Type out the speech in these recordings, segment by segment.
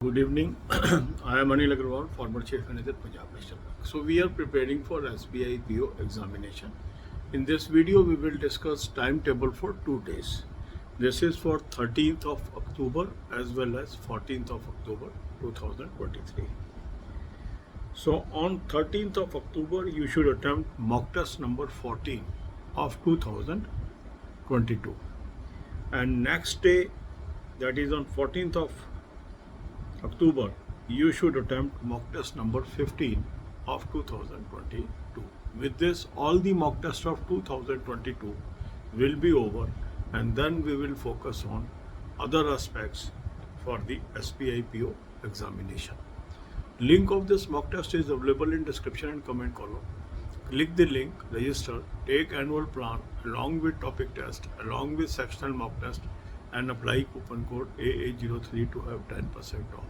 Good evening. I am Anil Agrawal, former Chief Manager, Punjab National Bank. So we are preparing for SBI PO examination. In this video, we will discuss timetable for 2 days. This is for 13th of October as well as 14th of October 2023. So on 13th of October, you should attempt mock test number 14 of 2022. And next day, that is on 14th of October, you should attempt mock test number 15 of 2022. With this, all the mock tests of 2022 will be over, and then we will focus on other aspects for the SBI PO examination. Link of this mock test is available in description and comment column. Click the link, register, take annual plan along with topic test, along with sectional mock test, and apply coupon code AA03 to have 10% off.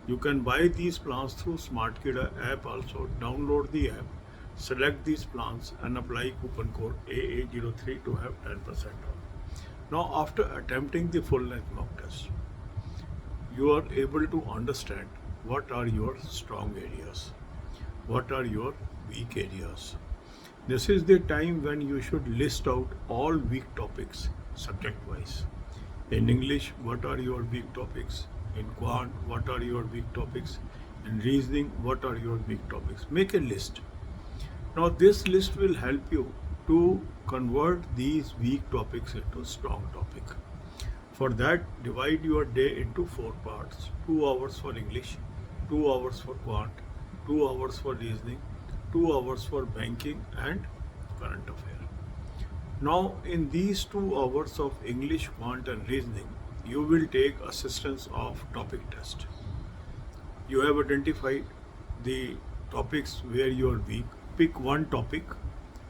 You can buy these plans through SmartKida app also. Download the app, select these plans and apply coupon code AA03 to have 10% off. Now after attempting the full length mock test, you are able to understand what are your strong areas, what are your weak areas. This is the time when you should list out all weak topics subject wise. In English, what are your weak topics? In Quant, what are your weak topics? In Reasoning, what are your weak topics? Make a list. Now this list will help you to convert these weak topics into strong topic. For that, divide your day into 4 parts. 2 hours for English, 2 hours for Quant, 2 hours for Reasoning, 2 hours for Banking and Current Affairs. Now in these 2 hours of English, Quant and Reasoning, you will take assistance of topic test. You have identified the topics where you are weak. Pick one topic,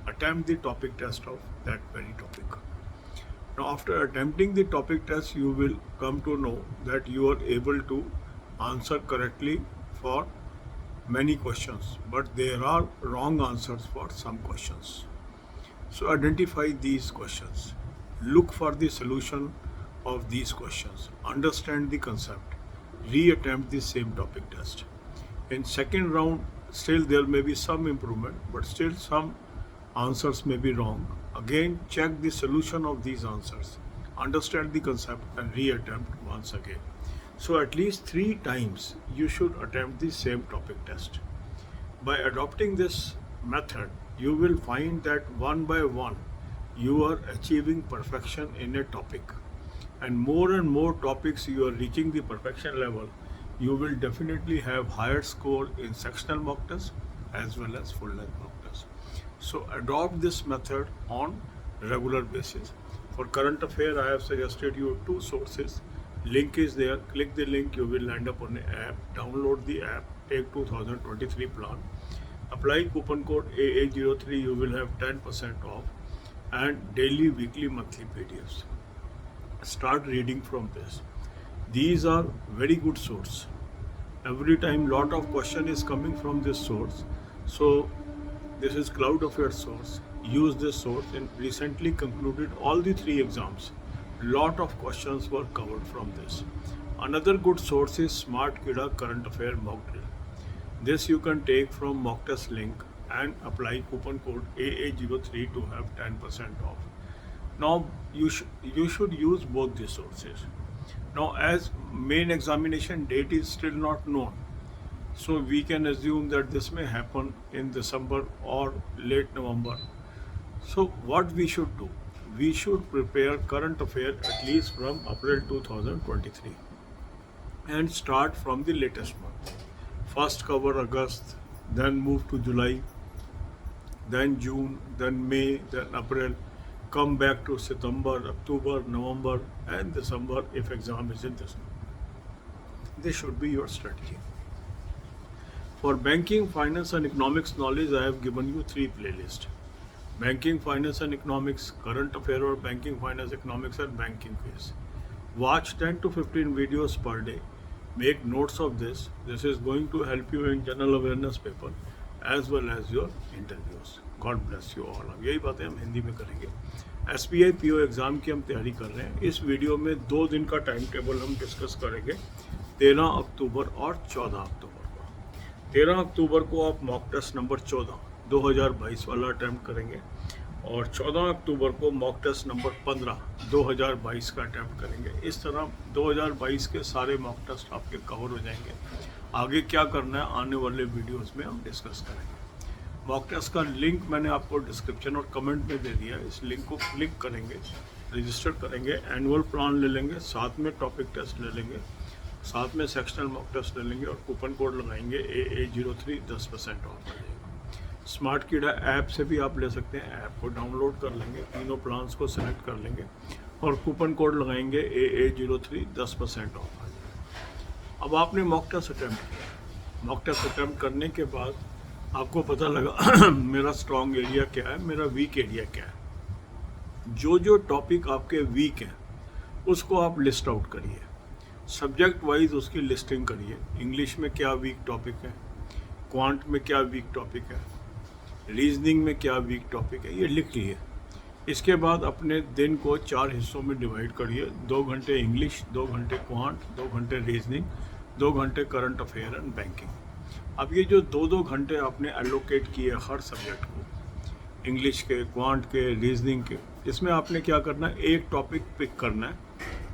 attempt the topic test of that very topic. Now after attempting the topic test, you will come to know that you are able to answer correctly for many questions, but there are wrong answers for some questions. So identify these questions, look for the solution of these questions, understand the concept, re-attempt the same topic test. In second round, still there may be some improvement, but still some answers may be wrong. Again, check the solution of these answers, understand the concept and re-attempt once again. So at least 3 times you should attempt the same topic test. By adopting this method, you will find that one by one you are achieving perfection in a topic, and more topics you are reaching the perfection level, you will definitely have higher score in sectional mock test as well as full length mock test. So adopt this method on regular basis. For current affair, I have suggested you 2 sources. Link is there. Click the link, you will land up on the app. Download the app, take 2023 plan. Apply coupon code AA03, you will have 10% off, and daily, weekly, monthly PDFs. Start reading from this. These are very good source. Every time lot of question is coming from this source. So this is Cloud Affair source. Use this source. And recently concluded all the 3 exams. Lot of questions were covered from this. Another good source is SmartKida Current Affair Mock Drill. This you can take from mock test link and apply coupon code AA03 to have 10% off. Now you should use both these sources. Now as main examination date is still not known, so we can assume that this may happen in December or late November. So what we should do? We should prepare current affair at least from April 2023 and start from the latest month. First cover August, then move to July, then June, then May, then April, come back to September, October, November and December if exam is in December. This should be your strategy. For banking, finance and economics knowledge, I have given you 3 playlists. Banking, finance and economics, current affair or banking, finance, economics and banking quiz. Watch 10 to 15 videos per day. Make notes of this. This is going to help you in general awareness paper as well as your interviews. God bless you all. अब यही बातें हम हिंदी में करेंगे. SBI PO exam की हम तैयारी कर रहे हैं. इस वीडियो में 2 दिन का टाइम टेबल हम डिस्कस करेंगे. 13 अक्टूबर और 14 अक्टूबर को। 13 अक्टूबर को आप मॉक टेस्ट नंबर 14 2022 वाला अटैम्प्ट करेंगे और 14 अक्टूबर को मॉक टेस्ट नंबर 15 2022 का अटैम्प्ट करेंगे। इस तरह 2022 के सारे मॉक टेस्ट आपके कवर हो जाएंगे। आगे क्या करना है आने वाले वीडियोस में हम डिस्कस करेंगे। मॉक टेस्ट का लिंक मैंने आपको डिस्क्रिप्शन और कमेंट में दे दिया। इस लिंक को क्लिक करेंगे, रजिस्टर करेंगे, एनुअल प्लान ले लेंगे, साथ में टॉपिक टेस्ट ले लेंगे, साथ में सेक्शनल मॉक टेस्ट ले लेंगे और कूपन कोड लगाएंगे AA03 10% ऑफ आ जाएगा। स्मार्ट कीड़ा ऐप से भी आप ले सकते हैं। ऐप को डाउनलोड कर लेंगे, तीनों प्लान्स को सिलेक्ट कर लेंगे और कूपन कोड लगाएंगे AA03 10% ऑफ आ जाएगा। अब आपने मॉक टेस्ट अटैम्प्ट किया। मॉक टेस्ट अटैम्प्ट करने के बाद आपको पता लगा मेरा स्ट्रॉन्ग एरिया क्या है, मेरा वीक एरिया क्या है। जो टॉपिक आपके वीक हैं उसको आप लिस्ट आउट करिए, सब्जेक्ट वाइज उसकी लिस्टिंग करिए। इंग्लिश में क्या वीक टॉपिक है, क्वांट में क्या वीक टॉपिक है, रीजनिंग में क्या वीक टॉपिक है, ये लिख लिए। इसके बाद अपने दिन को 4 हिस्सों में डिवाइड करिए। 2 घंटे इंग्लिश, 2 घंटे क्वांट, 2 घंटे रीजनिंग, 2 घंटे करंट अफेयर एंड बैंकिंग। अब ये जो 2-2 घंटे आपने एलोकेट किए हर सब्जेक्ट को, इंग्लिश के, क्वांट के, रीजनिंग के, इसमें आपने क्या करना है, एक टॉपिक पिक करना है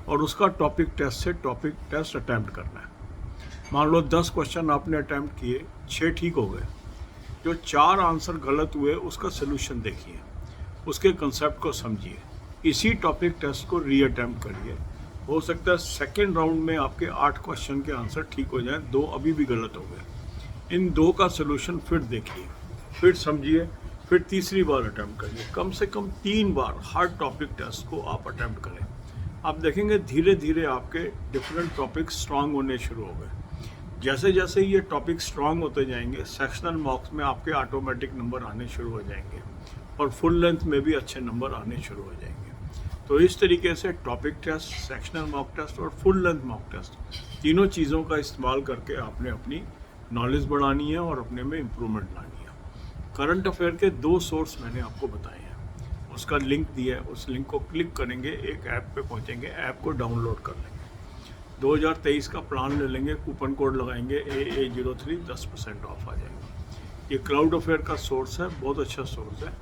और उसका टॉपिक टेस्ट से टॉपिक टेस्ट अटैम्प्ट करना है। मान लो 10 क्वेश्चन आपने अटैम्प्ट किए, 6 ठीक हो गए, जो 4 आंसर गलत हुए उसका सोल्यूशन देखिए, उसके कंसेप्ट को समझिए, इसी टॉपिक टेस्ट को री अटैम्प्ट करिए। हो सकता है सेकेंड राउंड में आपके 8 क्वेश्चन के आंसर ठीक हो जाएं, 2 अभी भी गलत हो गए। इन 2 का सोल्यूशन फिर देखिए, फिर समझिए, फिर तीसरी बार अटैम्प्ट करिए। कम से कम 3 बार हर टॉपिक टेस्ट को आप अटैम्प्ट करें। आप देखेंगे धीरे धीरे आपके डिफरेंट टॉपिक स्ट्रांग होने शुरू हो गए। जैसे जैसे ये टॉपिक स्ट्रांग होते जाएंगे, सेक्शनल मॉक्स में आपके ऑटोमेटिक नंबर आने शुरू हो जाएंगे और फुल लेंथ में भी अच्छे नंबर आने शुरू हो जाएंगे। तो इस तरीके से topic test, sectional mock test और फुल लेंथ मॉक टेस्ट, तीनों चीज़ों का इस्तेमाल करके आपने अपनी नॉलेज बढ़ानी है और अपने में इम्प्रूवमेंट लानी है। करंट अफेयर के 2 सोर्स मैंने आपको बताए हैं, उसका लिंक दिया है। उस लिंक को क्लिक करेंगे, एक ऐप पे पहुंचेंगे, ऐप को डाउनलोड कर लेंगे, 2023 का प्लान ले लेंगे, कूपन कोड लगाएंगे AA03 10% ऑफ आ जाएगा। ये क्लाउड अफेयर का सोर्स है, बहुत अच्छा सोर्स है।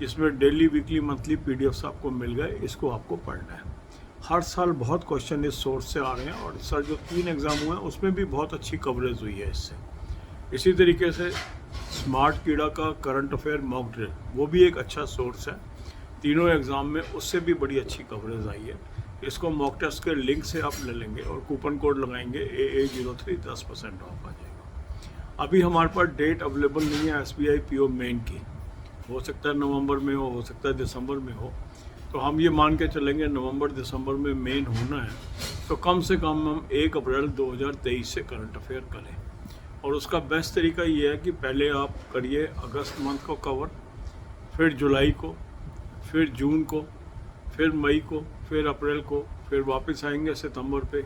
इसमें डेली, वीकली, मंथली PDFs आपको मिल गए, इसको आपको पढ़ना है। हर साल बहुत क्वेश्चन इस सोर्स से आ रहे हैं और इस साल जो 3 एग्ज़ाम हुए हैं उसमें भी बहुत अच्छी कवरेज हुई है इससे। इसी तरीके से स्मार्ट कीड़ा का करंट अफेयर मॉक ड्रिल, वो भी एक अच्छा सोर्स है। तीनों एग्ज़ाम में उससे भी बड़ी अच्छी कवरेज आई है। इसको मॉक टेस्ट के लिंक से आप ले लेंगे और कूपन कोड लगाएंगे AA03 10% ऑफ आ जाएगा। अभी हमारे पास डेट अवेलेबल नहीं है SBI PO मेन की, हो सकता है नवंबर में हो सकता है दिसंबर में हो। तो हम ये मान के चलेंगे नवंबर दिसंबर में मेन होना है, तो कम से कम हम 1 अप्रैल 2023 से करंट अफेयर करें। और उसका बेस्ट तरीका ये है कि पहले आप करिए अगस्त मंथ को कवर, फिर जुलाई को, फिर जून को, फिर मई को, फिर अप्रैल को, फिर वापस आएंगे सितंबर पे,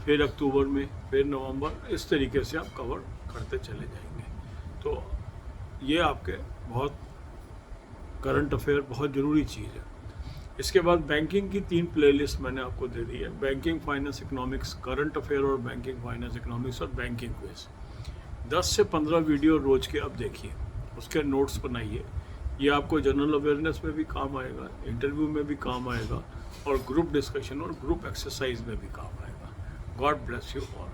फिर अक्टूबर में, फिर नवंबर। इस तरीके से आप कवर करते चले जाएंगे। तो ये आपके बहुत करंट अफेयर बहुत ज़रूरी चीज़ है। इसके बाद बैंकिंग की 3 प्लेलिस्ट मैंने आपको दे दी है, banking, finance, economics, current affair और बैंकिंग, फाइनेंस, इकोनॉमिक्स और बैंकिंग क्विज। 10 से 15 वीडियो रोज़ के आप देखिए, उसके नोट्स बनाइए। ये आपको जनरल अवेयरनेस में भी काम आएगा, इंटरव्यू में भी काम आएगा और ग्रुप डिस्कशन और ग्रुप एक्सरसाइज में भी काम आएगा। God bless you all.